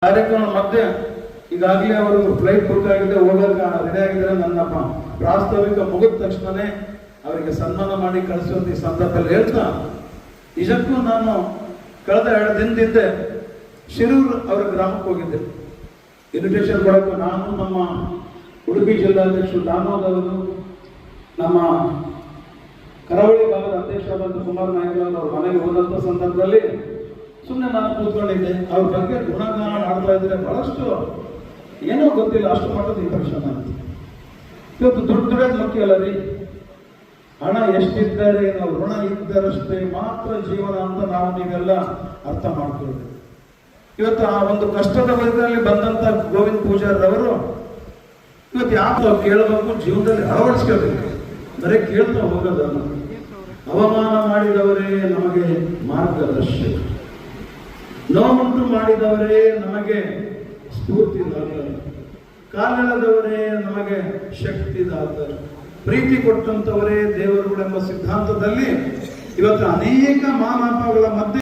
ಕಾರ್ಯಕ್ರಮ ಮಧ್ಯೆ ಈಗಾಗಲೇ ಅವರು ಫ್ಲೈಟ್ ಬುಕ್ ಆಗಿದೆ, ಹೋಗಕ್ಕೆ ರೆಡಿ ಆಗಿದ್ರೆ ನನ್ನ ಪ್ರಾಸ್ತಾವಿಕ ಮುಗಿದ ತಕ್ಷಣನೇ ಅವರಿಗೆ ಸನ್ಮಾನ ಮಾಡಿ ಕಳಿಸುವಂತ ಈ ಸಂದರ್ಭದಲ್ಲಿ ಹೇಳ್ತಾ, ನಿಜಕ್ಕೂ ನಾನು ಕಳೆದ 2 ದಿನದಿಂದ ಶಿರೂರು ಅವರ ಗ್ರಾಮಕ್ಕೆ ಹೋಗಿದ್ದೆ. ಇನ್ವಿಟೇಷನ್ ಕೊಡಕ್ಕೆ ನಾನು, ನಮ್ಮ ಉಡುಪಿ ಜಿಲ್ಲಾಧ್ಯಕ್ಷರು ದಾಮೋದ್ ಅವರು, ನಮ್ಮ ಕರಾವಳಿ ಭಾಗದ ಅಧ್ಯಕ್ಷರಾದಂಥ ಕುಮಾರ್ ನಾಯಕರು ಅವ್ರ ಮನೆಗೆ ಹೋದಂಥ ಸಂದರ್ಭದಲ್ಲಿ ಸುಮ್ಮನೆ ನಾನು ಕೂತ್ಕೊಂಡಿದ್ದೆ. ಅವ್ರ ಬಗ್ಗೆ ಗುಣಗಾನ ಮಾಡ್ತಾ ಇದ್ರೆ ಬಹಳಷ್ಟು ಏನೋ ಗೊತ್ತಿಲ್ಲ, ಅಷ್ಟು ಮಟ್ಟದ ಇಂಪ್ರೆಷನ್ ಆಗುತ್ತೆ. ಇವತ್ತು ದುಡ್ಡು ಮುಖ್ಯ ಅಲ್ಲ ರೀ, ಹಣ ಎಷ್ಟಿದ್ದಾರೆ, ನಾವು ಋಣ ಇದ್ದರಷ್ಟೇ ಮಾತ್ರ ಜೀವನ ಅಂತ ನಾವು ನೀವೆಲ್ಲ ಅರ್ಥ ಮಾಡ್ಕೊಳ್ಬೇಕು. ಇವತ್ತು ಆ ಒಂದು ಕಷ್ಟದ ಬದುಕಿನಲ್ಲಿ ಬಂದಂತ ಗೋವಿಂದ ಪೂಜಾರಿ ಅವರು ಇವತ್ತು ಯಾವ ಕೇಳಬೇಕು, ಜೀವನದಲ್ಲಿ ಅಳವಡಿಸ್ಕೊಳ್ಬೇಕು, ಬರೀ ಕೇಳ್ತಾ ಹೋಗೋದಲ್ಲ. ಅವಮಾನ ಮಾಡಿದವರೇ ನಮಗೆ ಮಾರ್ಗದರ್ಶಕ, ನೋವುಂಟು ಮಾಡಿದವರೇ ನಮಗೆ ಸ್ಫೂರ್ತಿದಾತರು, ಕಾಲೆಳೆದವರೇ ನಮಗೆ ಶಕ್ತಿದಾತರು, ಪ್ರೀತಿ ಕೊಟ್ಟಂತವರೇ ದೇವರುಗಳೆಂಬ ಸಿದ್ಧಾಂತದಲ್ಲಿ ಇವತ್ತು ಅನೇಕ ಮಾನವಗಳ ಮಧ್ಯೆ